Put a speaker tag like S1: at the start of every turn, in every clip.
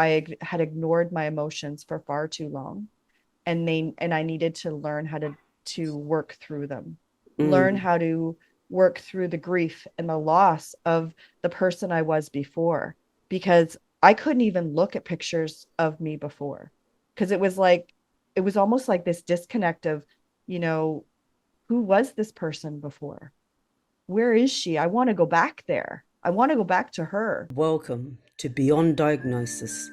S1: had ignored my emotions for far too long, and I needed to learn how to work through them, learn
S2: Mm.
S1: how to work through the grief and the loss of the person I was before, because I couldn't even look at pictures of me before, because it was almost like this disconnect of, you know, who was this person before? Where is she? I want to go back there. I want to go back to her.
S2: Welcome to Beyond Diagnosis,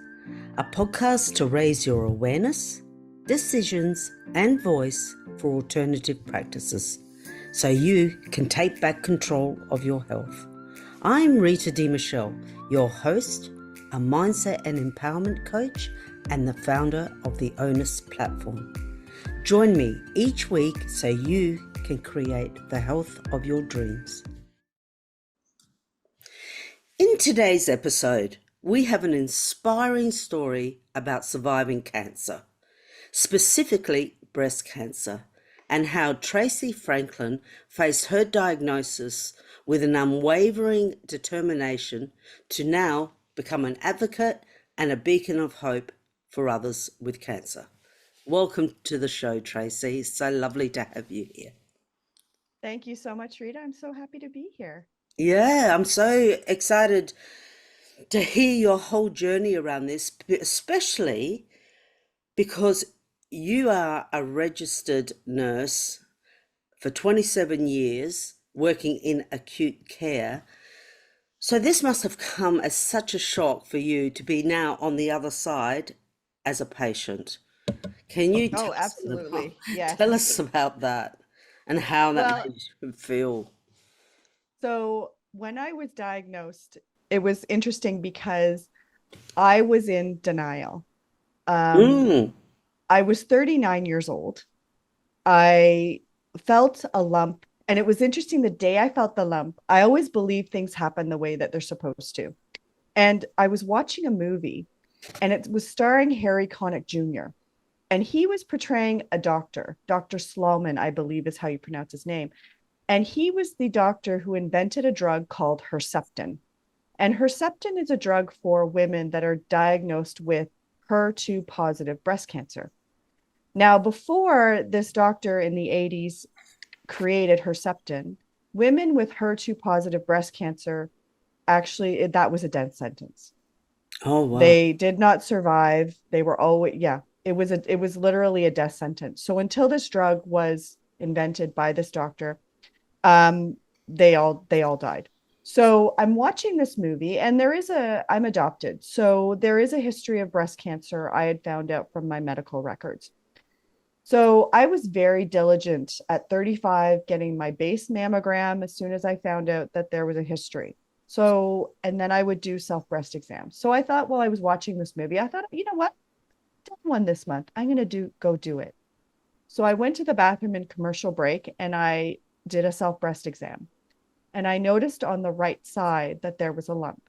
S2: a podcast to raise your awareness, decisions, and voice for alternative practices so you can take back control of your health. I'm Rita Michele, your host, a mindset and empowerment coach, and the founder of the ONUS platform. Join me each week so you can create the health of your dreams. In today's episode, we have an inspiring story about surviving cancer, specifically breast cancer, and how Tracy Franklin faced her diagnosis with an unwavering determination to now become an advocate and a beacon of hope for others with cancer. Welcome to the show, Tracy. It's so lovely to have you here.
S1: Thank you so much, Rita. I'm so happy to be here.
S2: Yeah, I'm so excited to hear your whole journey around this, especially because you are a registered nurse for 27 years working in acute care. So this must have come as such a shock for you to be now on the other side as a patient. Can you
S1: Oh, absolutely.
S2: tell
S1: Yes.
S2: us about that and how that
S1: Well,
S2: made you feel?
S1: so when I was diagnosed, it was interesting because I was in denial. Um,
S2: Mm.
S1: I was 39 years old. I felt a lump, and it was interesting the day I felt the lump. I always believe things happen the way that they're supposed to. And I was watching a movie, and it was starring Harry Connick Jr. And he was portraying a doctor, Dr. Slauman, I believe is how you pronounce his name. And he was the doctor who invented a drug called Herceptin. And Herceptin is a drug for women that are diagnosed with HER2 positive breast cancer. Now, before this doctor in the 80s created Herceptin, women with HER2 positive breast cancer, actually, that was a death sentence.
S2: Oh, wow.
S1: They did not survive. They were always, yeah, it was literally a death sentence. So until this drug was invented by this doctor, um, they all died. So I'm watching this movie, and I'm adopted. So there is a history of breast cancer I had found out from my medical records. So I was very diligent at 35 getting my base mammogram as soon as I found out that there was a history. So, and then I would do self breast exams. So I thought while I was watching this movie, I thought, you know what? I've done one this month. I'm going to go do it. So I went to the bathroom in commercial break and I did a self breast exam. And I noticed on the right side that there was a lump.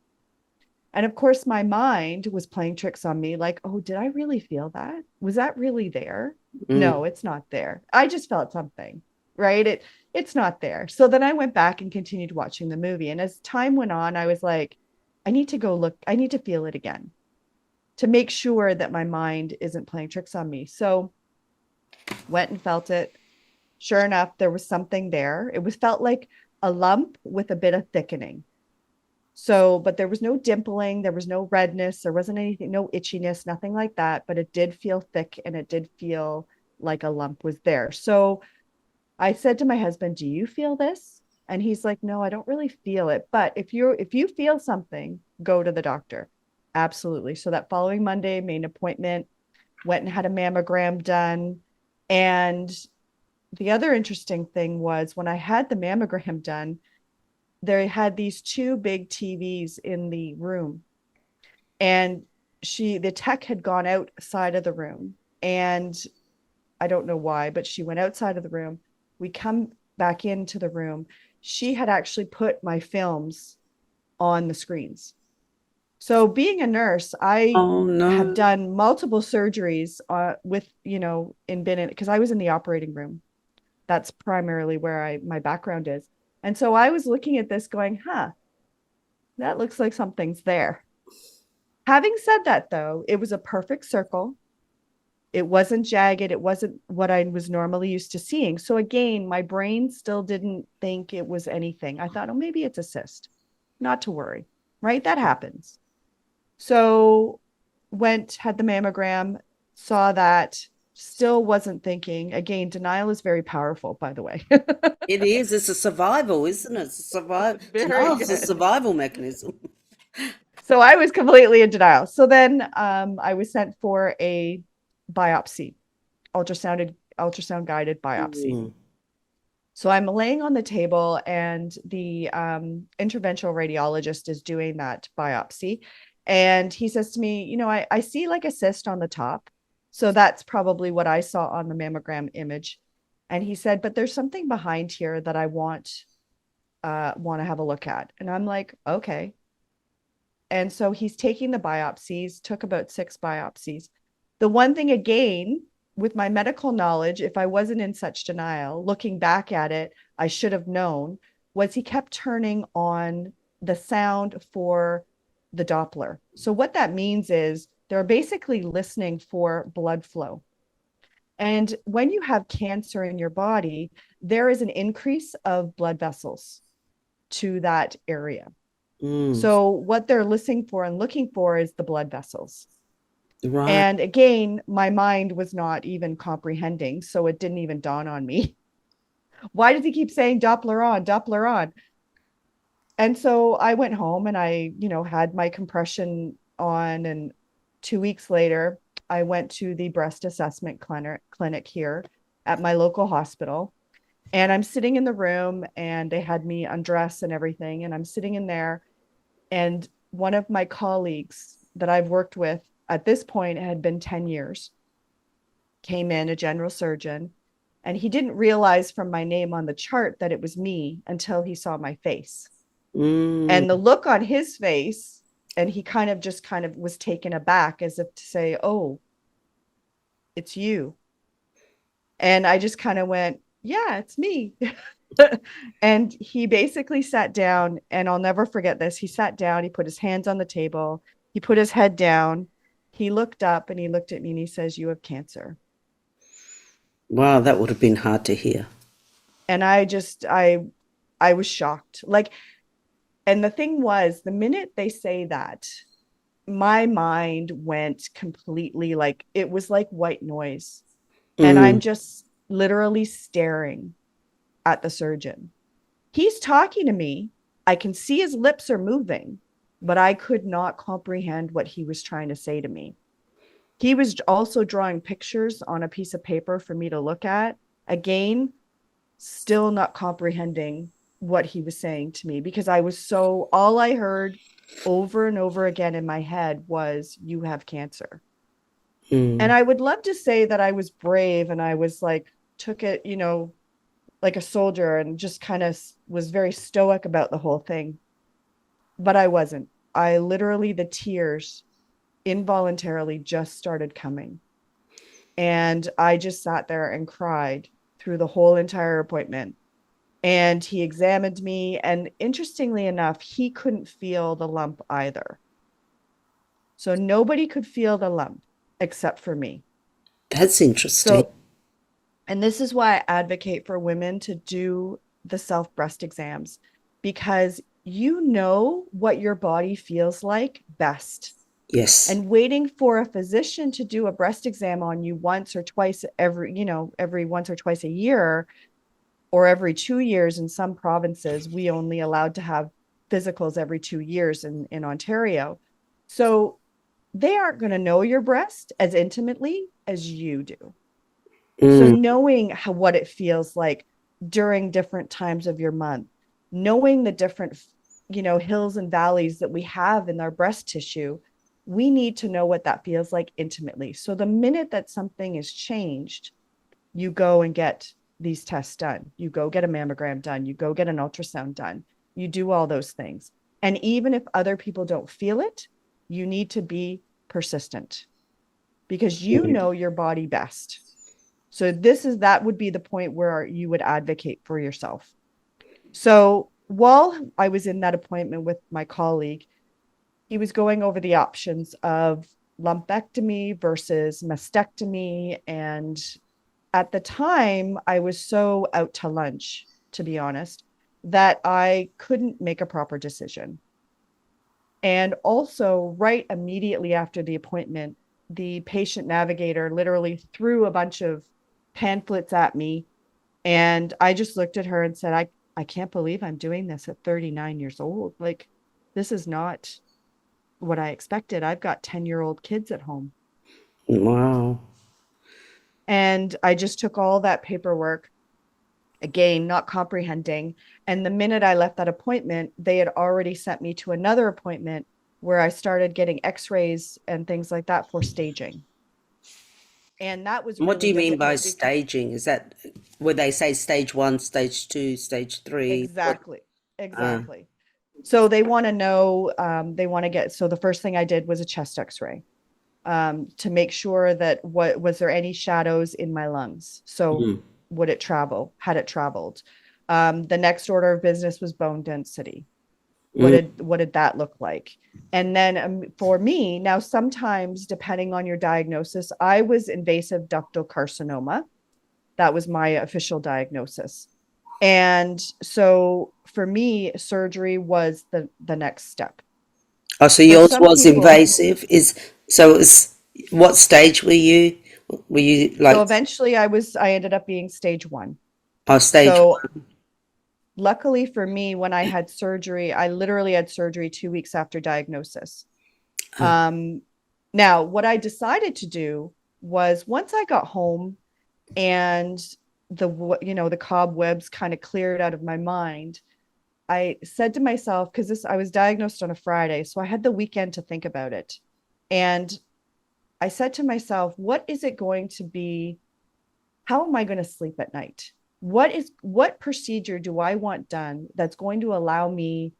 S1: And of course, my mind was playing tricks on me like, oh, did I really feel that? Was that really there?
S2: Mm.
S1: No, it's not there. I just felt something, right? It's not there. So then I went back and continued watching the movie. And as time went on, I was like, I need to go look, I need to feel it again to make sure that my mind isn't playing tricks on me. So went and felt it. Sure enough, there was something there. It was felt like a lump with a bit of thickening. So, but there was no dimpling, there was no redness, there wasn't anything, no itchiness, nothing like that. But it did feel thick and it did feel like a lump was there. So I said to my husband, "Do you feel this?" And he's like, "No, I don't really feel it. But if you feel something, go to the doctor." Absolutely. So that following Monday, made an appointment, went and had a mammogram done. And the other interesting thing was when I had the mammogram done, they had these two big TVs in the room, and the tech had gone outside of the room, and I don't know why, but she went outside of the room. We come back into the room. She had actually put my films on the screens. So being a nurse, I
S2: Oh,
S1: have
S2: no.
S1: done multiple surgeries with, in been in because I was in the operating room. That's primarily where my background is. And so I was looking at this going, huh, that looks like something's there. Having said that, though, it was a perfect circle. It wasn't jagged. It wasn't what I was normally used to seeing. So again, my brain still didn't think it was anything. I thought, oh, maybe it's a cyst. Not to worry, right? That happens. So had the mammogram, saw that, still wasn't thinking. Again, denial is very powerful, by the way.
S2: It is. It's a survival, isn't it? It's a survival.
S1: Very
S2: Denial is a
S1: good.
S2: survival mechanism.
S1: So I was completely in denial. So then I was sent for a biopsy, ultrasound guided biopsy.
S2: Mm.
S1: So I'm laying on the table, and the interventional radiologist is doing that biopsy. And he says to me, I see like a cyst on the top. So that's probably what I saw on the mammogram image. And he said, but there's something behind here that I want to have a look at. And I'm like, okay. And so he's taking the biopsies, took about 6 biopsies. The one thing, again, with my medical knowledge, if I wasn't in such denial, looking back at it, I should have known, was he kept turning on the sound for the Doppler. So what that means is they're basically listening for blood flow. And when you have cancer in your body, there is an increase of blood vessels to that area.
S2: Mm.
S1: So what they're listening for and looking for is the blood vessels.
S2: Right.
S1: And again, my mind was not even comprehending, so it didn't even dawn on me. Why does he keep saying Doppler on, Doppler on? And so I went home and I, had my compression on. And 2 weeks later, I went to the breast assessment clinic here at my local hospital. And I'm sitting in the room, and they had me undress and everything. And I'm sitting in there, and one of my colleagues that I've worked with at this point, it had been 10 years, came in, a general surgeon, and he didn't realize from my name on the chart that it was me until he saw my face. And the look on his face, and he kind of was taken aback, as if to say, oh, it's you. And I just kind of went, yeah, it's me. And he basically sat down, and I'll never forget this. He sat down, he put his hands on the table, he put his head down, he looked up, and he looked at me, and he says, you have cancer.
S2: Wow, that would have been hard to hear.
S1: And I was shocked. Like, and the thing was, the minute they say that, my mind went completely, like, it was like white noise. And I'm just literally staring at the surgeon. He's talking to me. I can see his lips are moving, but I could not comprehend what he was trying to say to me. He was also drawing pictures on a piece of paper for me to look at. Again, still not comprehending what he was saying to me, because all I heard over and over again in my head was, you have cancer. And I would love to say that I was brave and I was like, took it, like a soldier, and just kind of was very stoic about the whole thing. But I wasn't. I literally, the tears involuntarily just started coming. And I just sat there and cried through the whole entire appointment. And he examined me. And interestingly enough, he couldn't feel the lump either. So nobody could feel the lump except for me.
S2: That's interesting.
S1: And this is why I advocate for women to do the self breast exams, because you know what your body feels like best.
S2: Yes.
S1: And waiting for a physician to do a breast exam on you once or twice every once or twice a year, or every 2 years. In some provinces, we only allowed to have physicals every 2 years in Ontario. So they aren't going to know your breast as intimately as you do. So knowing what it feels like during different times of your month, knowing the different, hills and valleys that we have in our breast tissue, we need to know what that feels like intimately. So the minute that something is changed, you go and get these tests done. You go get a mammogram done. You go get an ultrasound done. You do all those things. And even if other people don't feel it, you need to be persistent, because you know your body best. So that would be the point where you would advocate for yourself. So while I was in that appointment with my colleague, he was going over the options of lumpectomy versus mastectomy. And at the time, I was so out to lunch, to be honest, that I couldn't make a proper decision. And also, right immediately after the appointment, the patient navigator literally threw a bunch of pamphlets at me. And I just looked at her and said, I can't believe I'm doing this at 39 years old. Like, this is not what I expected. I've got 10-year-old kids at home.
S2: Wow.
S1: And I just took all that paperwork, again, not comprehending. And the minute I left that appointment, they had already sent me to another appointment where I started getting x-rays and things like that for staging. And that was
S2: What do
S1: really
S2: you mean by
S1: difficult because
S2: staging? Is that where they say stage one, stage two, stage three? What?
S1: exactly,
S2: Uh,
S1: exactly. So they want to know, they want to get, so the first thing I did was a chest x-ray to make sure that what was there any shadows in my lungs. So
S2: mm,
S1: would it travel? Had it traveled? The next order of business was bone density.
S2: mm.
S1: What did that look like? And then for me, now sometimes depending on your diagnosis, I was invasive ductal carcinoma. That was my official diagnosis. And so for me, surgery was the next step.
S2: Oh, so
S1: For
S2: yours
S1: some
S2: was
S1: people,
S2: invasive. It's what stage were you? Were you
S1: so
S2: like
S1: eventually I ended up being stage 1.
S2: stage
S1: So
S2: one?
S1: luckily for me, when I had surgery, I literally had surgery 2 weeks after diagnosis.
S2: Uh,
S1: Um, Now, what I decided to do was once I got home and the cobwebs kind of cleared out of my mind, I said to myself, because this I was diagnosed on a Friday, so I had the weekend to think about it. And I said to myself, what is it going to be? How am I going to sleep at night? What procedure do I want done that's going to allow me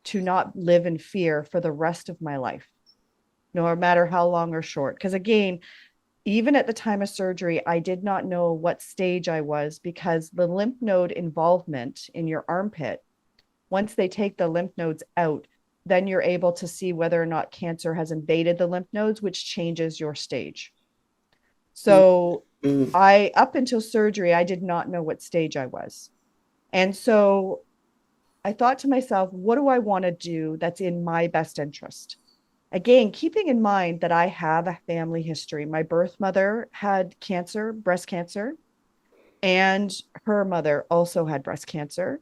S1: to not live in fear for the rest of my life, no matter how long or short? Because again, even at the time of surgery, I did not know what stage I was because the lymph node involvement in your armpit, once they take the lymph nodes out, then you're able to see whether or not cancer has invaded the lymph nodes, which changes your stage.
S2: mm,
S1: So
S2: mm.
S1: up until surgery, I did not know what stage I was. And so I thought to myself, what do I want to do that's in my best interest? Again, keeping in mind that I have a family history. My birth mother had cancer, breast cancer, and her mother also had breast cancer.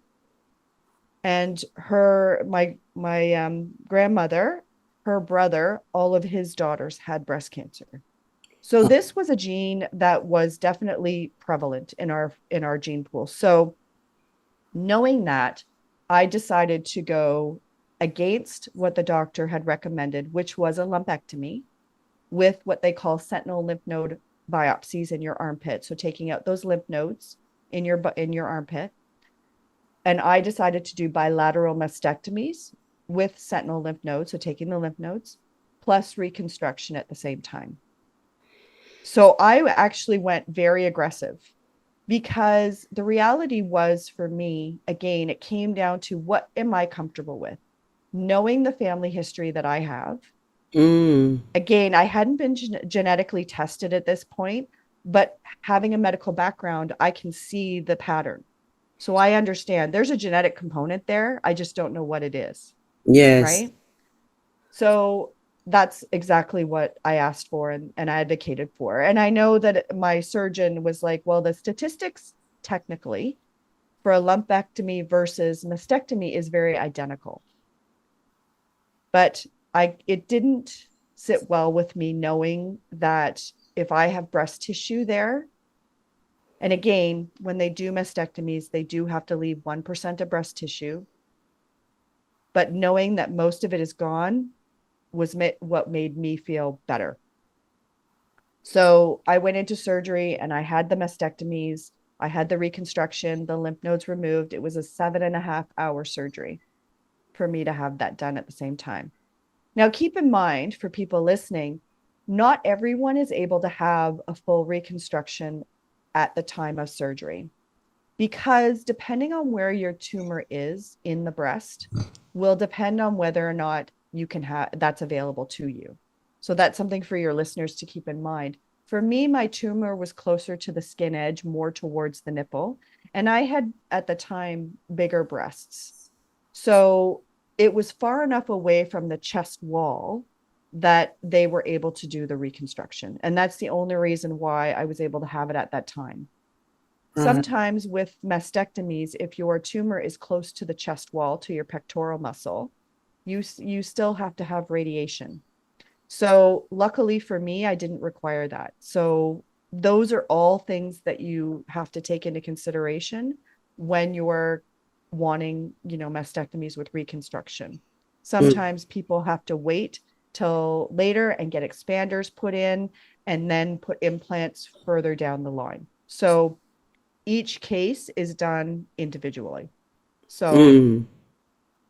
S1: And my grandmother, her brother, all of his daughters had breast cancer. So
S2: Oh,
S1: this was a gene that was definitely prevalent in our gene pool. So knowing that, I decided to go against what the doctor had recommended, which was a lumpectomy with what they call sentinel lymph node biopsies in your armpit. So taking out those lymph nodes in your armpit. And I decided to do bilateral mastectomies with sentinel lymph nodes, so taking the lymph nodes, plus reconstruction at the same time. So I actually went very aggressive because the reality was for me, again, it came down to what am I comfortable with? Knowing the family history that I have.
S2: mm.
S1: Again, I hadn't been genetically tested at this point, but having a medical background, I can see the pattern. So I understand there's a genetic component there. I just don't know what it is.
S2: Yes.
S1: Right. So that's exactly what I asked for and I advocated for. And I know that my surgeon was like, well, the statistics technically for a lumpectomy versus mastectomy is very identical. But it didn't sit well with me knowing that if I have breast tissue there, and again, when they do mastectomies, they do have to leave 1% of breast tissue. But knowing that most of it is gone was what made me feel better. So I went into surgery and I had the mastectomies. I had the reconstruction, the lymph nodes removed. It was a 7.5 hour surgery for me to have that done at the same time. Now, keep in mind for people listening, not everyone is able to have a full reconstruction at the time of surgery because depending on where your tumor is in the breast will depend on whether or not you can have that's available to you. So that's something for your listeners to keep in mind. For me, my tumor was closer to the skin edge, more towards the nipple. And I had at the time bigger breasts. So it was far enough away from the chest wall that they were able to do the reconstruction. And that's the only reason why I was able to have it at that time.
S2: Right.
S1: Sometimes with mastectomies, if your tumor is close to the chest wall, to your pectoral muscle, you still have to have radiation. So luckily for me, I didn't require that. So those are all things that you have to take into consideration when you're wanting, mastectomies with reconstruction.
S2: Mm.
S1: Sometimes people have to wait till later and get expanders put in and then put implants further down the line. So each case is done individually. So
S2: Mm.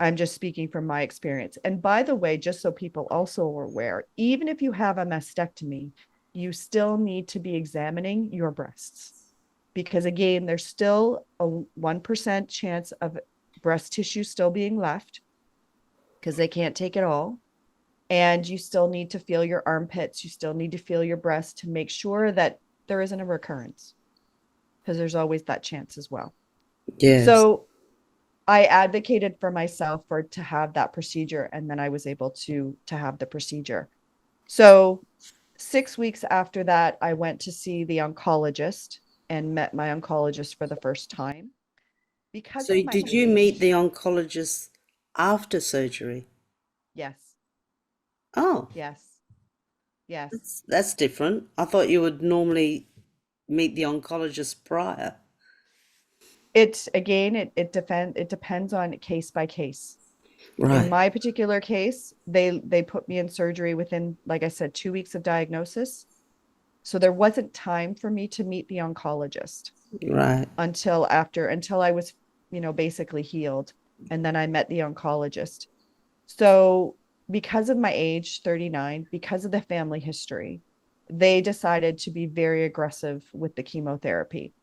S1: I'm just speaking from my experience. And by the way, just so people also are aware, even if you have a mastectomy, you still need to be examining your breasts because, again, there's still a 1% chance of breast tissue still being left because they can't take it all. And you still need to feel your armpits. You still need to feel your breast to make sure that there isn't a recurrence because there's always that chance as well.
S2: Yes.
S1: So I advocated for myself for to have that procedure, and then I was able to have the procedure. So 6 weeks after that, I went to see the oncologist and met my oncologist for the first time. Because
S2: So
S1: of my
S2: did you meet the
S1: age,
S2: oncologist after surgery?
S1: yes,
S2: Oh,
S1: yes, yes.
S2: that's different. I thought you would normally meet the oncologist prior.
S1: It's again, it depends on case by case. In
S2: Right.
S1: my particular case, they put me in surgery within, like I said, 2 weeks of diagnosis. So there wasn't time for me to meet the oncologist
S2: Right.
S1: until I was, basically healed. And then I met the oncologist. So because of my age, 39, because of the family history, they decided to be very aggressive with the chemotherapy.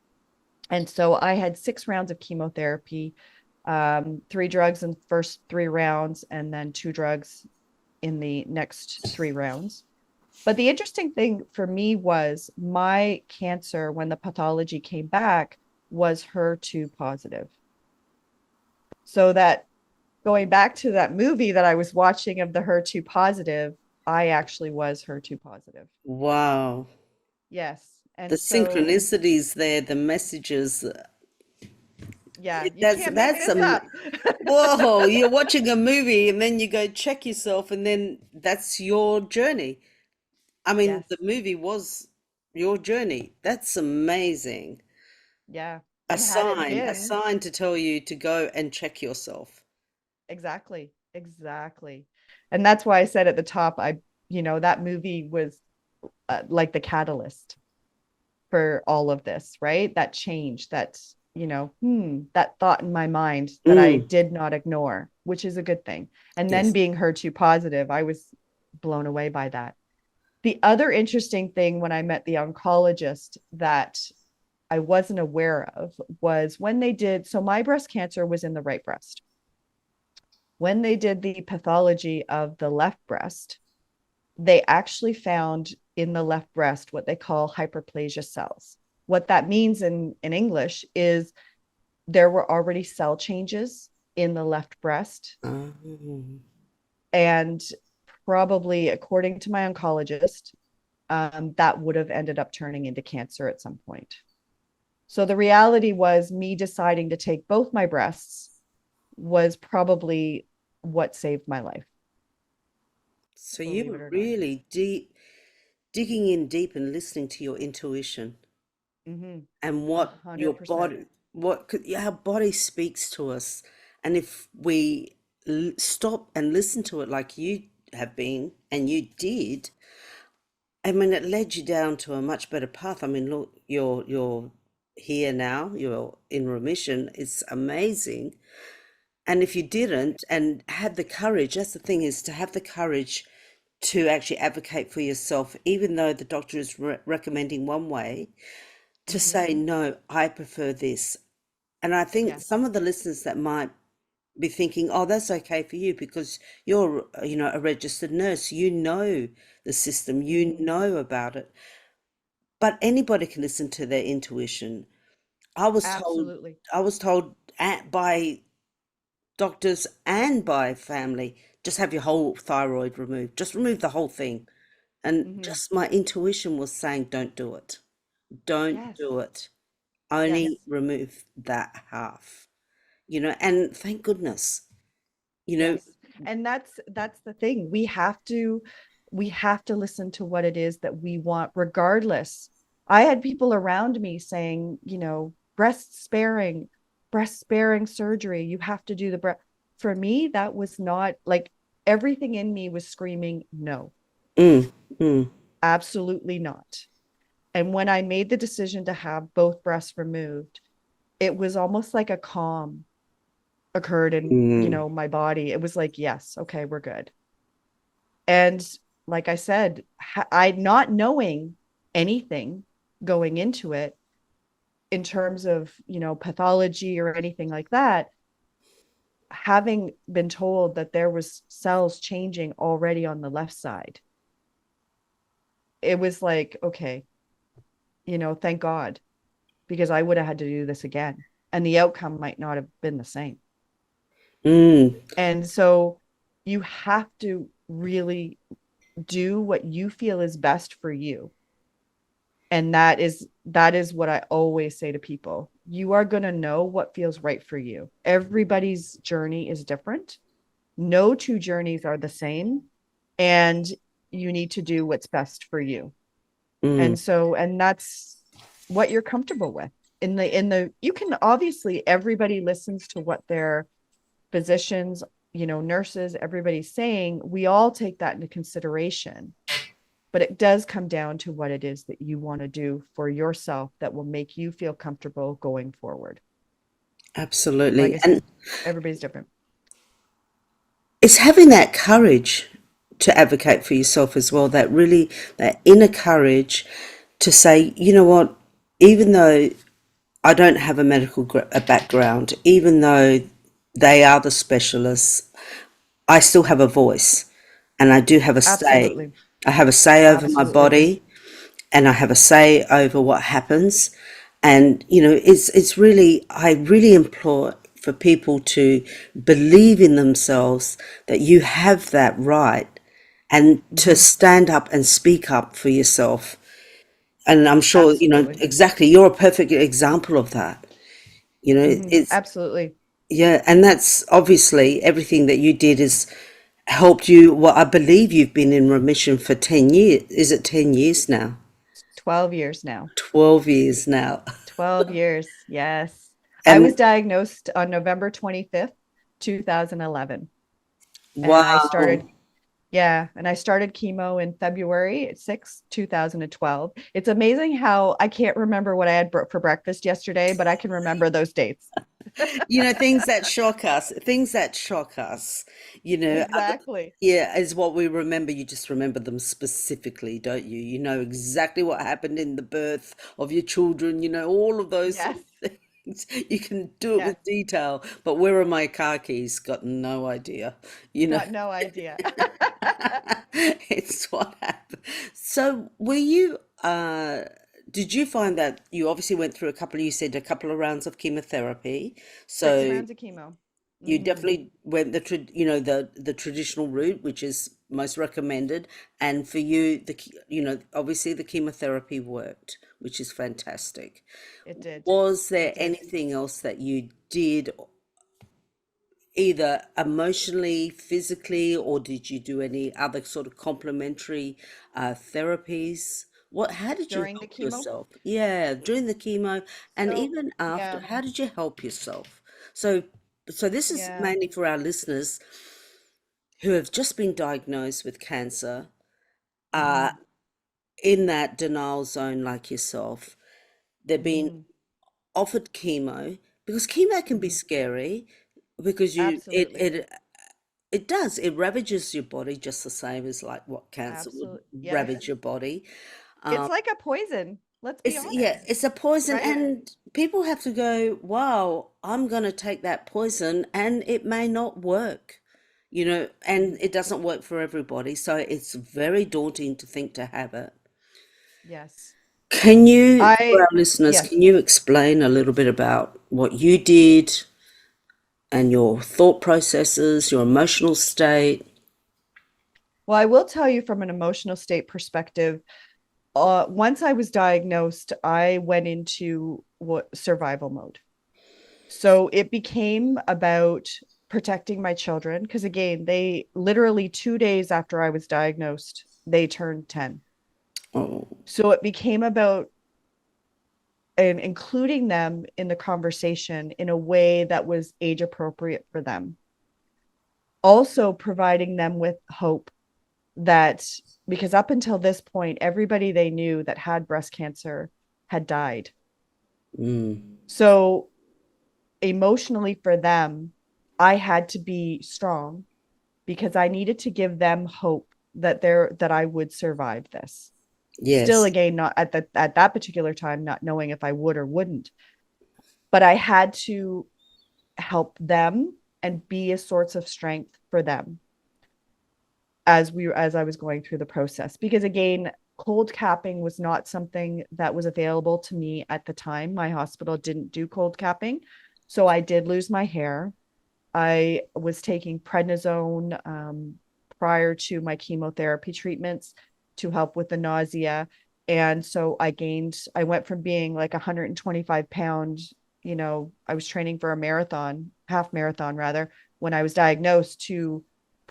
S1: And so I had 6 rounds of chemotherapy, 3 drugs in the first 3 rounds, and then 2 drugs in the next 3 rounds. But the interesting thing for me was my cancer, when the pathology came back, was HER2 positive. So that going back to that movie that I was watching of the HER2 positive, I actually was HER2 positive.
S2: Wow.
S1: Yes.
S2: The
S1: And so,
S2: synchronicities there, the messages.
S1: yeah, you
S2: That's
S1: can't make
S2: that's
S1: this
S2: a
S1: up.
S2: whoa. You're watching a movie and then you go check yourself, and then that's your journey. I mean,
S1: Yes.
S2: the movie was your journey. That's amazing.
S1: Yeah.
S2: A
S1: And had it
S2: sign, a
S1: been,
S2: sign to tell you to go and check yourself.
S1: exactly, exactly. And that's why I said at the top, that movie was like the catalyst for all of this, right? That change, that thought in my mind that I
S2: Mm.
S1: did not ignore, which is a good thing. And then
S2: Yes.
S1: being HER2 positive, I was blown away by that. The other interesting thing when I met the oncologist that I wasn't aware of was when they did, so my breast cancer was in the right breast. When they did the pathology of the left breast, they actually found in the left breast what they call hyperplasia cells. What that means in English is there were already cell changes in the left breast.
S2: Oh.
S1: And probably, according to my oncologist, that would have ended up turning into cancer at some point. So the reality was me deciding to take both my breasts was probably what saved my life,
S2: So you
S1: believe it
S2: were
S1: or not.
S2: really digging in deep and listening to your intuition
S1: Mm-hmm.
S2: and
S1: A
S2: what your
S1: hundred percent.
S2: body, our body speaks to us. And if we stop and listen to it like you have been and you did, I mean, it led you down to a much better path. I mean, look, you're here now. You're in remission. It's amazing. And if you didn't and had the courage, that's the thing, is to have the courage to actually advocate for yourself, even though the doctor is recommending one way, to
S1: Mm-hmm.
S2: say, no, I prefer this. And I think
S1: Yes.
S2: some of the listeners that might be thinking, oh, that's okay for you because you're, a registered nurse. You know the system, you
S1: Mhm.
S2: know about it. But anybody can listen to their intuition. I was told,
S1: Absolutely.
S2: by doctors and by family, just have your whole thyroid removed. Just remove the whole thing. And
S1: Hmm.
S2: just my intuition was saying, don't do it. Don't
S1: Yes.
S2: do it. Only
S1: Yes.
S2: remove that half. And thank goodness, you know,
S1: Yes. And that's the thing. We have to listen to what it is that we want regardless. I had people around me saying, breast sparing surgery. You have to do the breast. For me, that was not like everything in me was screaming, no,
S2: mm, mm,
S1: absolutely not. And when I made the decision to have both breasts removed, it was almost like a calm occurred in,
S2: mm,
S1: my body. It was like, yes, okay, we're good. And like I said, I not knowing anything going into it in terms of, pathology or anything like that, having been told that there was cells changing already on the left side, it was like, okay, thank God, because I would have had to do this again and the outcome might not have been the same.
S2: mm.
S1: And so you have to really do what you feel is best for you. And that is what I always say to people. You are going to know what feels right for you. Everybody's journey is different. No two journeys are the same, and you need to do what's best for you.
S2: Mm.
S1: And that's what you're comfortable with. In the you can obviously, everybody listens to what their physicians, nurses, everybody's saying. We all take that into consideration, but it does come down to what it is that you want to do for yourself that will make you feel comfortable going forward. Like
S2: Absolutely.
S1: I
S2: And
S1: said, everybody's different.
S2: it's having that courage to advocate for yourself as well, that inner courage to say, you know what, even though I don't have a background, even though they are the specialists, I still have a voice and I do have a say.
S1: Absolutely.
S2: I have a say over my
S1: Absolutely.
S2: body and I have a say over what happens. And it's really, I really implore for people to believe in themselves that you have that right and to
S1: Hmm.
S2: stand up and speak up for yourself. And I'm sure,
S1: Absolutely.
S2: exactly, you're a perfect example of that.
S1: Hmm.
S2: It's,
S1: Absolutely.
S2: yeah, and that's obviously everything that you did has helped you. Well, I believe you've been in remission for 10 years. Is it 10 years now?
S1: 12 years now.
S2: 12 years now.
S1: 12 years. Yes. I was
S2: And
S1: diagnosed on November 25th, 2011. And I
S2: wow.
S1: started Yeah, and I started chemo in February 6th, 2012. It's amazing how I can't remember what I had for breakfast yesterday, but I can remember those dates.
S2: Things that shock us, other,
S1: Exactly.
S2: yeah, is what we remember. You just remember them specifically, don't you? You know exactly what happened in the birth of your children, all of those sort
S1: Yes.
S2: of things. You can do it
S1: Yes.
S2: with detail, but where are my car keys? Got no idea, you know.
S1: Got no idea.
S2: It's what happened. So, did you find that you obviously went through you said a couple of rounds of chemotherapy?
S1: Six
S2: So
S1: rounds of chemo.
S2: you
S1: Hmm.
S2: definitely went the traditional route, which is most recommended. And for you, obviously the chemotherapy worked, which is fantastic.
S1: It did.
S2: Was there
S1: It did.
S2: anything else that you did either emotionally, physically, or did you do any other sort of complementary therapies? How did you
S1: During the
S2: help
S1: chemo.
S2: yourself? Yeah, during the chemo and
S1: So,
S2: even after,
S1: yeah.
S2: how did you help yourself? So, so this is
S1: Yeah.
S2: mainly for our listeners who have just been diagnosed with cancer, uh,
S1: Hmm.
S2: in that denial zone like yourself. They've been
S1: Hmm.
S2: offered chemo because chemo can be
S1: Hmm.
S2: scary because
S1: Absolutely.
S2: it does. It ravages your body just the same as like what cancer would
S1: Absolutely. Yes.
S2: ravage your body.
S1: It's
S2: Um,
S1: like a poison. Let's be
S2: It's, yeah,
S1: honest,
S2: it's a poison,
S1: right?
S2: and people have to go, wow, I'm going to take that poison, and it may not work, and it doesn't work for everybody. So it's very daunting to think to have it.
S1: Yes.
S2: Can you, for
S1: I
S2: our listeners,
S1: yes.
S2: can you explain a little bit about what you did and your thought processes, your emotional state?
S1: Well, I will tell you from an emotional state perspective, once I was diagnosed, I went into what survival mode. So it became about protecting my children because again, they literally 2 days after I was diagnosed, they turned 10.
S2: Oh,
S1: So it became about and including them in the conversation in a way that was age appropriate for them. Also providing them with hope that because up until this point, everybody they knew that had breast cancer had died.
S2: mm,
S1: So emotionally for them, I had to be strong because I needed to give them hope that I would survive this. Still
S2: yes,
S1: again, not at that particular time, not knowing if I would or wouldn't, but I had to help them and be a source of strength for them as I was going through the process. Because again, cold capping was not something that was available to me at the time. My hospital didn't do cold capping. So I did lose my hair. I was taking prednisone prior to my chemotherapy treatments to help with the nausea. And so I went from being like 125 pounds, I was training for a marathon, half marathon rather, when I was diagnosed to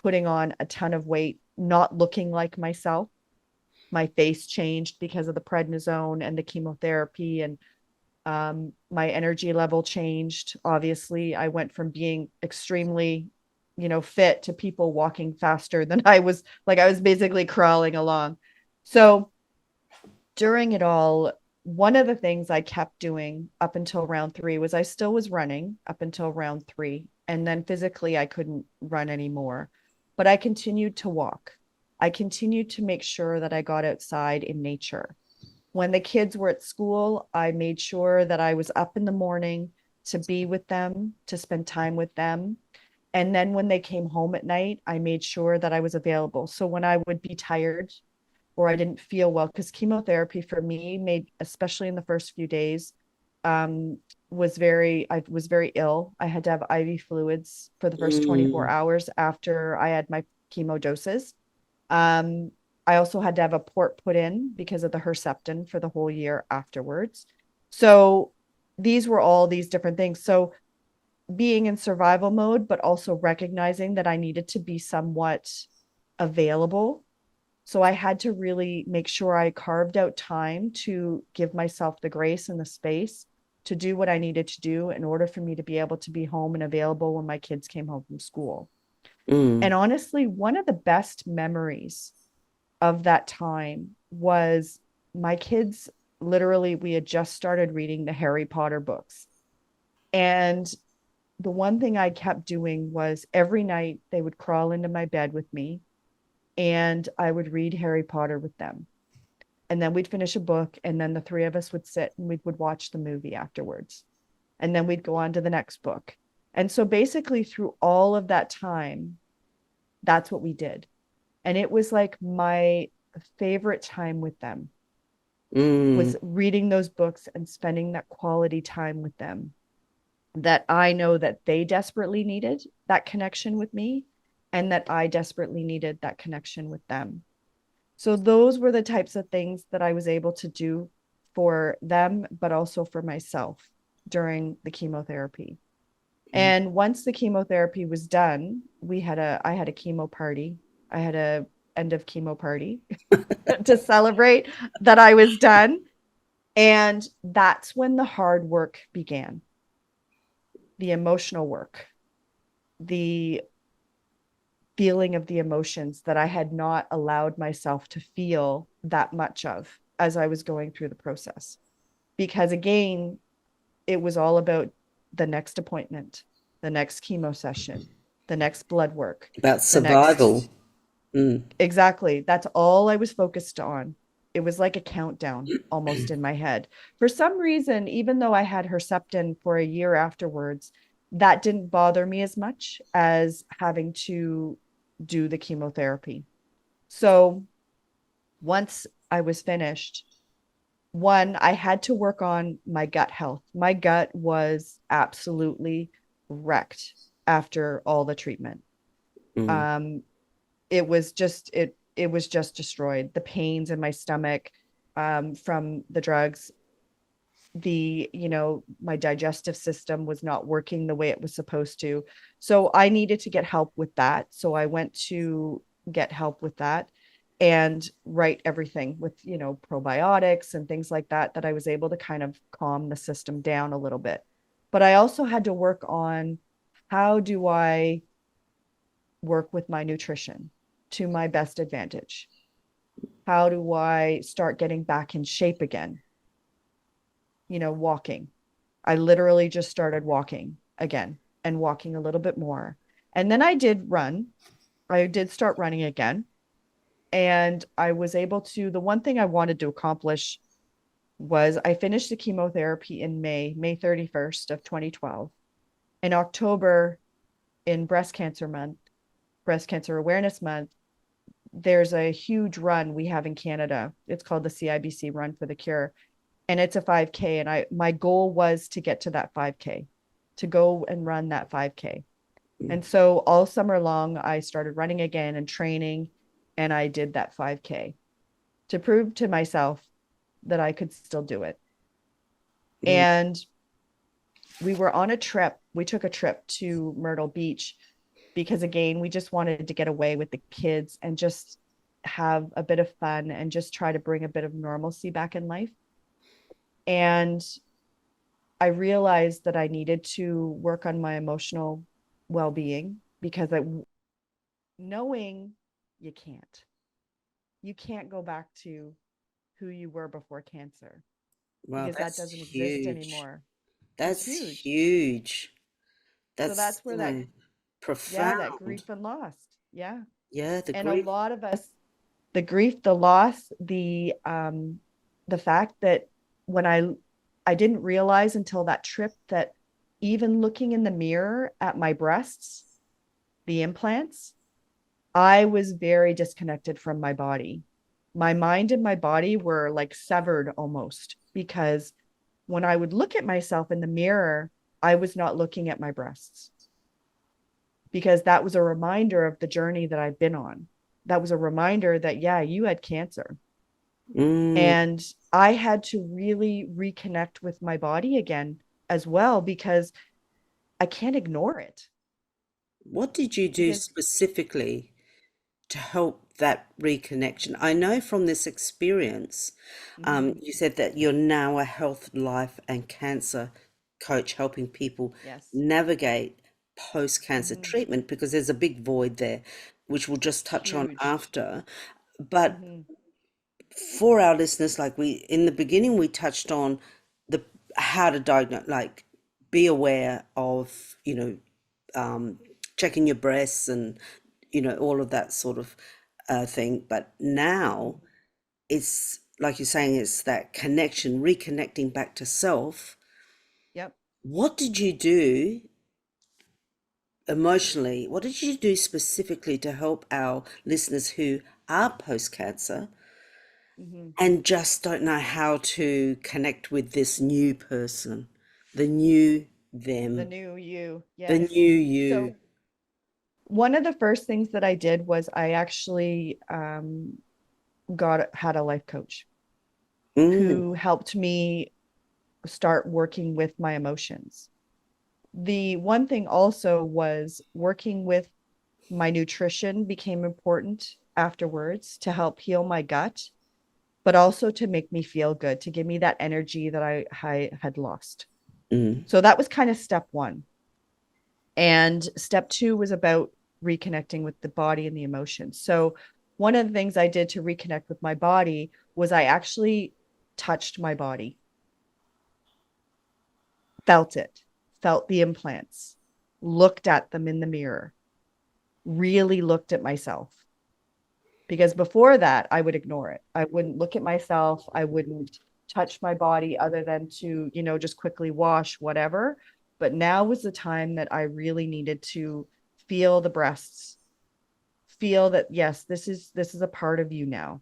S1: putting on a ton of weight, not looking like myself. My face changed because of the prednisone and the chemotherapy, and my energy level changed. Obviously, I went from being extremely, fit to people walking faster than I was basically crawling along. So during it all, one of the things I kept doing up until round three was I still was running up until round three. And then physically, I couldn't run anymore, but I continued to walk. I continued to make sure that I got outside in nature. When the kids were at school, I made sure that I was up in the morning to be with them, to spend time with them. And then when they came home at night, I made sure that I was available. So when I would be tired or I didn't feel well, because chemotherapy for me made, especially in the first few days, um, I was very ill. I had to have IV fluids for the first 24
S2: mm,
S1: hours after I had my chemo doses. Um, I also had to have a port put in because of the Herceptin for the whole year afterwards. So these were all these different things. So being in survival mode, but also recognizing that I needed to be somewhat available. So I had to really make sure I carved out time to give myself the grace and the space to do what I needed to do in order for me to be able to be home and available when my kids came home from school. And
S2: mm.
S1: honestly, one of the best memories of that time was my kids literally we had just started reading the Harry Potter books. And the one thing I kept doing was every night they would crawl into my bed with me and I would read Harry Potter with them. And then we'd finish a book and then the three of us would sit and we would watch the movie afterwards. And then we'd go on to the next book. And so basically through all of that time, that's what we did. And it was like my favorite time with them
S2: Mm,
S1: was reading those books and spending that quality time with them that I know that they desperately needed that connection with me and that I desperately needed that connection with them. So those were the types of things that I was able to do for them, but also for myself during the chemotherapy. And once the chemotherapy was done, I had a chemo party. I had a end of chemo party to celebrate that I was done. And that's when the hard work began, the emotional work, the feeling of the emotions that I had not allowed myself to feel that much of as I was going through the process. Because again, it was all about the next appointment, the next chemo session, the next blood work,
S2: about
S1: the next
S2: survival. Mm,
S1: exactly. That's all I was focused on. it was like a countdown almost in my head. For some reason, even though I had Herceptin for a year afterwards, that didn't bother me as much as having to do the chemotherapy. So once I was finished, one, I had to work on my gut health. My gut was absolutely wrecked after all the treatment.
S2: Mm.
S1: Um, it was just destroyed. The pains in my stomach from the drugs, my digestive system was not working the way it was supposed to. So I needed to get help with that. So I went to get help with that and write everything with, probiotics and things like that, that I was able to kind of calm the system down a little bit. But I also had to work on, how do I work with my nutrition to my best advantage? How do I start getting back in shape again? Walking. I literally just started walking again and walking a little bit more. And then I did run. I did start running again. And I was able to, the one thing I wanted to accomplish was I finished the chemotherapy in May 31st of 2012. In October, in Breast Cancer Awareness Month, there's a huge run we have in Canada. It's called the CIBC Run for the Cure. And it's a 5K. And my goal was to get to that 5K, to go and run that 5K. And so all summer long, I started running again and training, and I did that 5K to prove to myself that I could still do it.
S2: Mm.
S1: And we were on a trip. We took a trip to Myrtle Beach because, again, we just wanted to get away with the kids and just have a bit of fun and just try to bring a bit of normalcy back in life. And I realized that I needed to work on my emotional well-being, because knowing you can't go back to who you were before cancer,
S2: Wow,
S1: because that
S2: that's
S1: doesn't exist
S2: huge.
S1: anymore. It's
S2: That's
S1: huge.
S2: huge.
S1: So
S2: That's,
S1: that's where that, yeah, that
S2: profound.
S1: grief and loss. Yeah.
S2: Yeah, the
S1: And a
S2: grief.
S1: lot of us, the grief, the loss, the fact that when I didn't realize until that trip that even looking in the mirror at my breasts, the implants, I was very disconnected from my body. My mind and my body were like severed almost, because when I would look at myself in the mirror, I was not looking at my breasts, because that was a reminder of the journey that I've been on. That was a reminder that, yeah, you had cancer.
S2: Mm.
S1: And I had to really reconnect with my body again as well, because I can't ignore it.
S2: What did you do
S1: Because,
S2: specifically to help that reconnection? I know from this experience,
S1: mm-hmm,
S2: you said that you're now a health, life, and cancer coach, helping people
S1: yes,
S2: navigate post-cancer
S1: mm-hmm,
S2: treatment, because there's a big void there, which we'll just touch on
S1: huge.
S2: after. But
S1: Mm-hmm,
S2: for our listeners, like we in the beginning, we touched on the how to diagnose, like be aware of, um, checking your breasts and all of that sort of thing. But
S1: mm-hmm,
S2: now it's like you're saying, it's that connection, reconnecting back to self.
S1: yep.
S2: What did you do emotionally? What did you do specifically to help our listeners who are post cancer
S1: Mm-hmm.
S2: and just don't know how to connect with this new person, the new
S1: The
S2: them,
S1: new you,
S2: the
S1: yes.
S2: new you?
S1: So one of the first things that I did was I actually got had a life coach
S2: Mm,
S1: who helped me start working with my emotions. The one thing also was working with my nutrition became important afterwards to help heal my gut, but also to make me feel good, to give me that energy that I had lost.
S2: mm,
S1: So that was kind of step one. And step two was about reconnecting with the body and the emotions. So one of the things I did to reconnect with my body was I actually touched my body, felt it, felt the implants, looked at them in the mirror, really looked at myself. Because before that, I would ignore it. I wouldn't look at myself. I wouldn't touch my body other than to, just quickly wash, whatever. But now was the time that I really needed to feel the breasts, feel that, yes, this is a part of you now,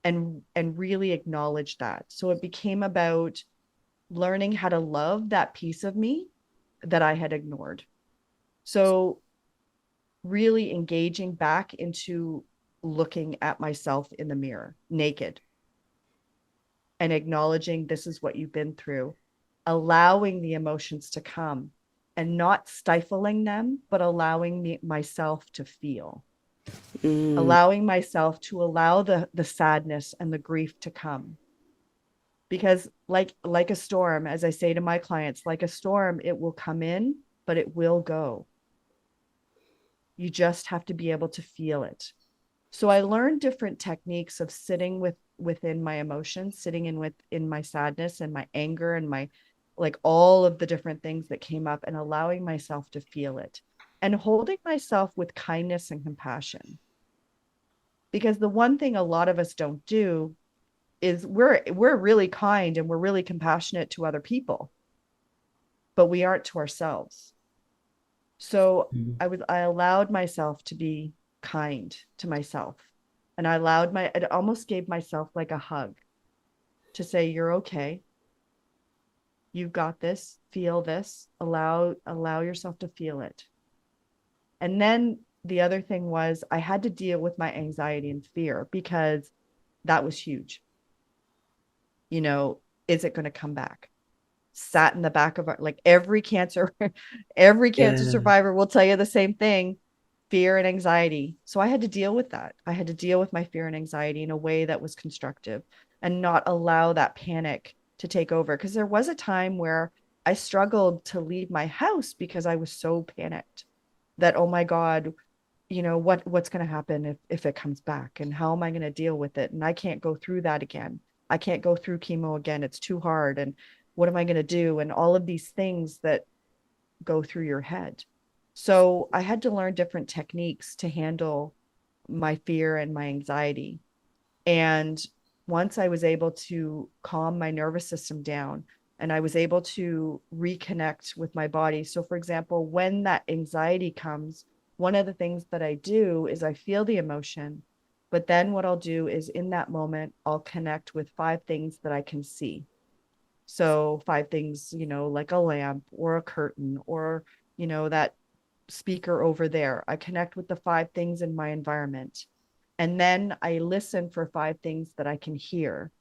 S1: and really acknowledge that. So it became about learning how to love that piece of me that I had ignored. So really engaging back into looking at myself in the mirror naked and acknowledging this is what you've been through, allowing the emotions to come and not stifling them, but allowing myself to feel, allowing myself to allow the sadness and the grief to come. Because like a storm, as I say to my clients, like a storm, it will come in, but it will go. You just have to be able to feel it. So I learned different techniques of sitting within my emotions, sitting in my sadness and my anger and my, like, all of the different things that came up, and allowing myself to feel it and holding myself with kindness and compassion. Because the one thing a lot of us don't do is we're really kind and we're really compassionate to other people, but we aren't to ourselves. So I allowed myself to be kind to myself. And it almost gave myself like a hug to say, you're okay. You've got this, feel this, allow yourself to feel it. And then the other thing was I had to deal with my anxiety and fear, because that was huge. Is it going to come back? Sat in the back of our, like, every cancer
S2: Yeah.
S1: survivor will tell you the same thing: fear and anxiety. So I had to deal with that. I had to deal with my fear and anxiety in a way that was constructive and not allow that panic to take over, because there was a time where I struggled to leave my house because I was so panicked that, oh my god, what's going to happen if it comes back, and how am I going to deal with it, and I can't go through that again. I can't go through chemo again. It's too hard. And what am I going to do? And all of these things that go through your head. So I had to learn different techniques to handle my fear and my anxiety. And once I was able to calm my nervous system down and I was able to reconnect with my body. So, for example, when that anxiety comes, one of the things that I do is I feel the emotion, but then what I'll do is in that moment, I'll connect with 5 things that I can see. So 5 things, like a lamp or a curtain or, that speaker over there. I connect with the 5 things in my environment. And then I listen for 5 things that I can hear,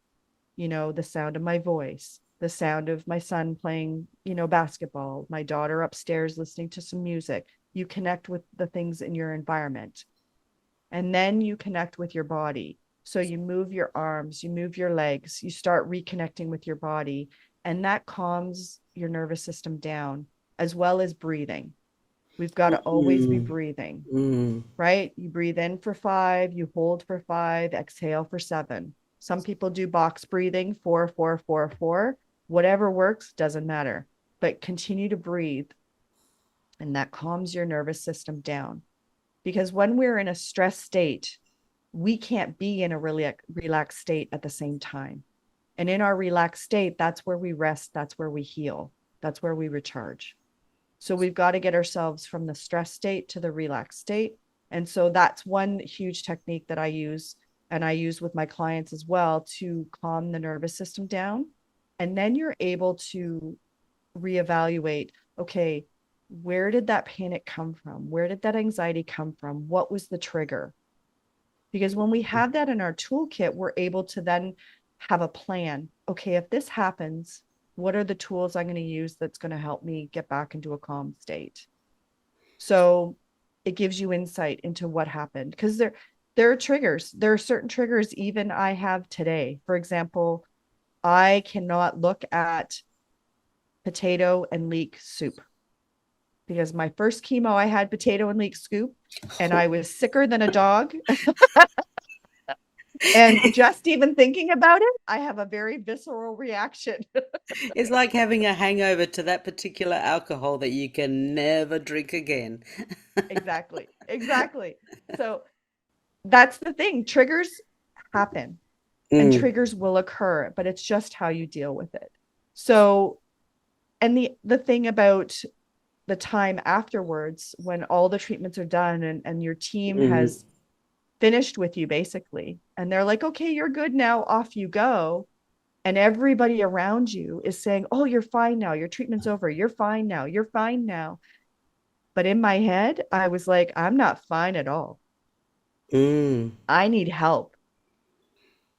S1: the sound of my voice, the sound of my son playing, basketball, my daughter upstairs listening to some music. You connect with the things in your environment. And then you connect with your body. So you move your arms, you move your legs, you start reconnecting with your body, and that calms your nervous system down, as well as breathing. We've got to always be
S2: Mm,
S1: breathing,
S2: mm.
S1: right? You breathe in for 5, you hold for 5, exhale for 7. Some people do box breathing, 4, 4, 4, 4. Whatever works, doesn't matter. But continue to breathe, and that calms your nervous system down. Because when we're in a stress state, we can't be in a really relaxed state at the same time. And in our relaxed state, that's where we rest, that's where we heal, that's where we recharge. So we've got to get ourselves from the stress state to the relaxed state. And so that's one huge technique that I use, and I use with my clients as well, to calm the nervous system down. And then you're able to reevaluate, okay, where did that panic come from? Where did that anxiety come from? What was the trigger? Because when we have that in our toolkit, we're able to then have a plan. Okay, if this happens, what are the tools I'm going to use that's going to help me get back into a calm state? So it gives you insight into what happened, because there are triggers. There are certain triggers even I have today. For example, I cannot look at potato and leek soup, because my first chemo I had potato and leek soup and I was sicker than a dog. And just even thinking about it, I have a very visceral reaction.
S2: It's like having a hangover to that particular alcohol that you can never drink again.
S1: Exactly. Exactly. So that's the thing. Triggers happen and
S2: Mm,
S1: triggers will occur, but it's just how you deal with it. So, and the thing about the time afterwards, when all the treatments are done and your team
S2: mm,
S1: has finished with you basically, and they're like, okay, you're good now, off you go. And everybody around you is saying, oh, you're fine now. Your treatment's over. You're fine now. You're fine now. But in my head, I was like, I'm not fine at all.
S2: mm.
S1: I need help.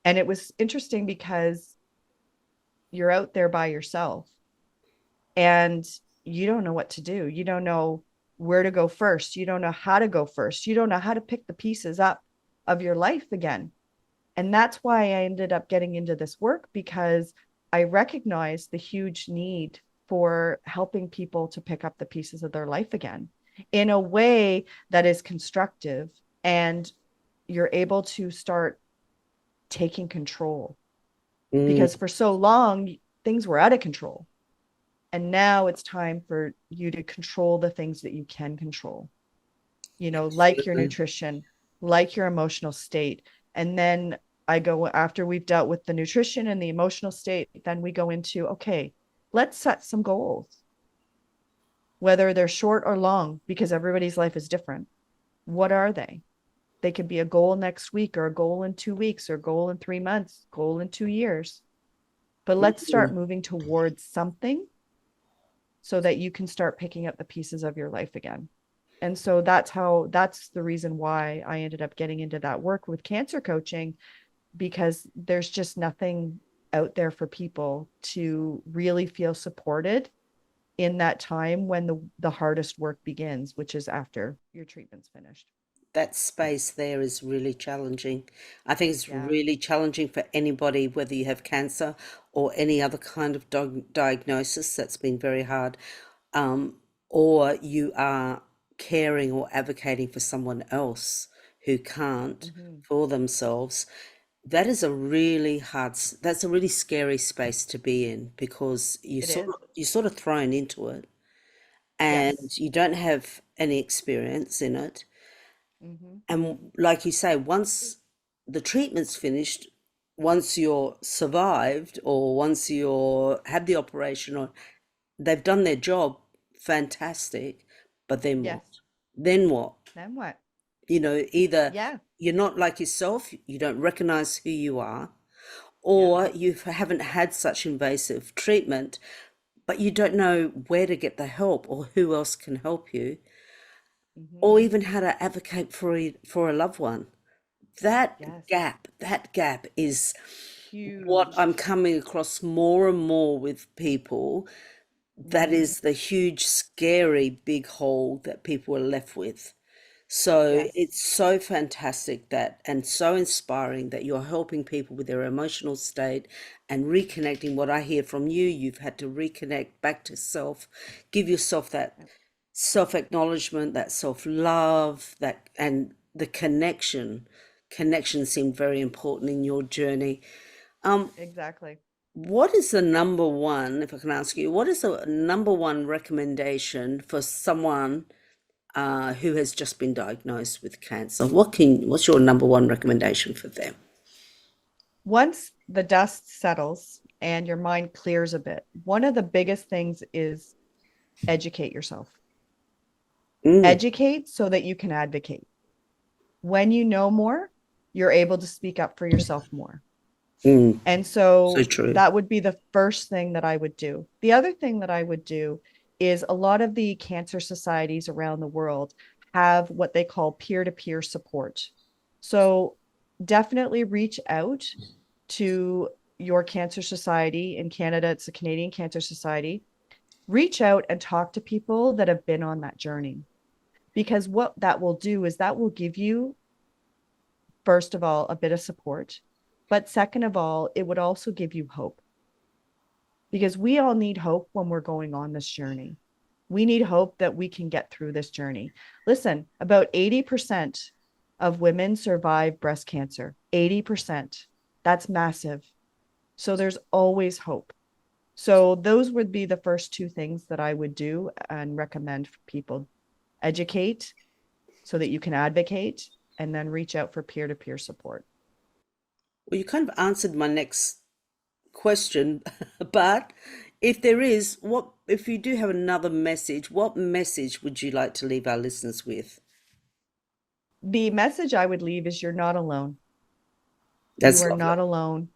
S1: And it was interesting because you're out there by yourself and you don't know what to do. You don't know where to go first. You don't know how to go first. You don't know how to pick the pieces up of your life again. And that's why I ended up getting into this work, because I recognized the huge need for helping people to pick up the pieces of their life again in a way that is constructive, and you're able to start taking control,
S2: Mm,
S1: because for so long things were out of control, and now it's time for you to control the things that you can control, like your
S2: absolutely.
S1: nutrition, like your emotional state. And then I go, after we've dealt with the nutrition and the emotional state, then we go into, okay, let's set some goals, whether they're short or long, because everybody's life is different. What are they? They could be a goal next week, or a goal in 2 weeks, or a goal in 3 months, goal in 2 years. But let's start
S2: Mm.
S1: moving towards something so that you can start picking up the pieces of your life again. And so that's the reason why I ended up getting into that work with cancer coaching, because there's just nothing out there for people to really feel supported in that time when the hardest work begins, which is after your treatment's finished.
S2: That space there is really challenging. I think it's
S1: Yeah.
S2: really challenging for anybody, whether you have cancer or any other kind of diagnosis that's been very hard, um, or you are caring or advocating for someone else who can't
S1: Mm-hmm.
S2: for themselves. That is a really that's a really scary space to be in, because
S1: It is.
S2: you're sort of thrown into it and
S1: Yes.
S2: you don't have any experience in it.
S1: Mm-hmm.
S2: And like you say, once the treatment's finished, once you're survived, or once you're had the operation, or they've done their job, fantastic. But then what?
S1: Yes.
S2: Then what?
S1: Then what?
S2: Either
S1: Yeah.
S2: you're not like yourself, you don't recognize who you are,
S1: Yeah.
S2: or you haven't had such invasive treatment, but you don't know where to get the help or who else can help you,
S1: Mm-hmm.
S2: or even how to advocate for a loved one.
S1: Yes.
S2: That gap is what
S1: Huge.
S2: I'm coming across more and more with people. That
S1: Mm-hmm.
S2: is the huge, scary, big hole that people are left with. So
S1: Yes.
S2: it's so fantastic that, and so inspiring that you're helping people with their emotional state and reconnecting. What I hear from you, you've had to reconnect back to self, give yourself that self acknowledgement, that self love, that, and the connection seemed very important in your journey. Um,
S1: Exactly.
S2: what is the number one, if I can ask you, what is the number one recommendation for someone who has just been diagnosed with cancer? What's your number one recommendation for them?
S1: Once the dust settles and your mind clears a bit, one of the biggest things is educate yourself.
S2: Mm,
S1: Educate so that you can advocate. When you know more, you're able to speak up for yourself more.
S2: mm,
S1: And
S2: so
S1: so
S2: true.
S1: that would be the first thing that I would do. The other thing that I would do is, a lot of the cancer societies around the world have what they call peer to peer support. So definitely reach out to your cancer society. In Canada, it's the Canadian Cancer Society. Reach out and talk to people that have been on that journey, because what that will do is that will give you, first of all, a bit of support. But second of all, it would also give you hope, because we all need hope when we're going on this journey. We need hope that we can get through this journey. Listen, about 80% of women survive breast cancer. 80%. That's massive. So there's always hope. So those would be the first two things that I would do and recommend for people. Educate so that you can advocate, and then reach out for peer-to-peer support.
S2: Well, you kind of answered my next question, but if there is, if you do have another message, what message would you like to leave our listeners with?
S1: The message I would leave is you're not alone. You
S2: That's
S1: are
S2: lovely.
S1: not alone.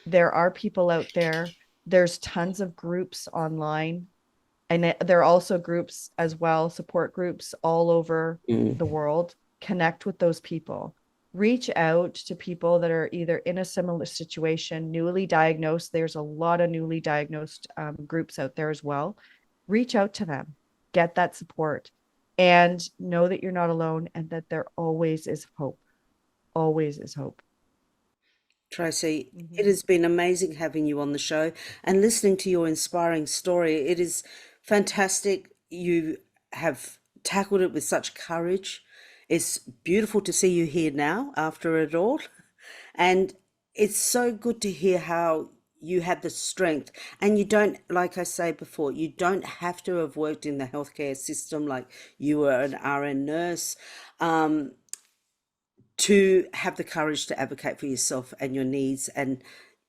S1: There are people out there. There's tons of groups online, and there are also groups as well, support groups all over the
S2: Mm.
S1: world. Connect with those people. Reach out to people that are either in a similar situation, newly diagnosed. There's a lot of newly diagnosed groups out there as well. Reach out to them, get that support, and know that you're not alone and that there always is hope. Always is hope.
S2: Tracy, it
S1: Mm-hmm.
S2: has been amazing having you on the show and listening to your inspiring story. It is fantastic. You have tackled it with such courage. It's beautiful to see you here now after it all. And it's so good to hear how you have the strength. And you don't, like I say before, you don't have to have worked in the healthcare system like you were an RN nurse. To have the courage to advocate for yourself and your needs. And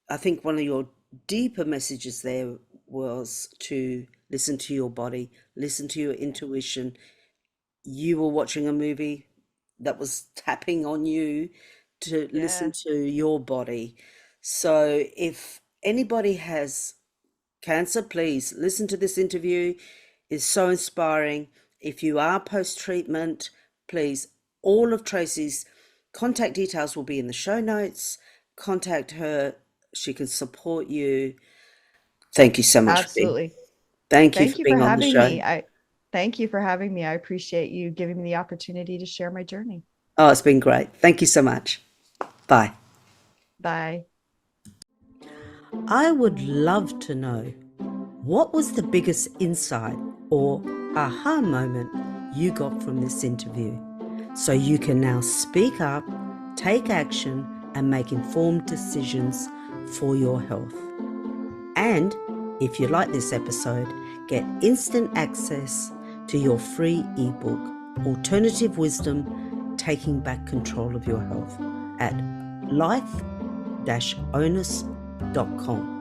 S2: I think one of your deeper messages there was to listen to your body, listen to your intuition. You were watching a movie that was tapping on you to listen
S1: Yeah,
S2: to your body. So if anybody has cancer, please listen to this interview. It's so inspiring. If you are post-treatment, please, all of Tracy's contact details will be in the show notes. Contact her. She can support you. Thank you so much for being.
S1: absolutely.
S2: Thank you for
S1: Thank you for
S2: being on the
S1: having
S2: show.
S1: me. I thank you for having me. I appreciate you giving me the opportunity to share my journey.
S2: Oh, it's been great. Thank you so much. Bye.
S1: Bye.
S2: I would love to know, what was the biggest insight or aha moment you got from this interview? So you can now speak up, take action, and make informed decisions for your health. And if you like this episode, get instant access to your free ebook, Alternative Wisdom: Taking Back Control of Your Health, at life-onus.com.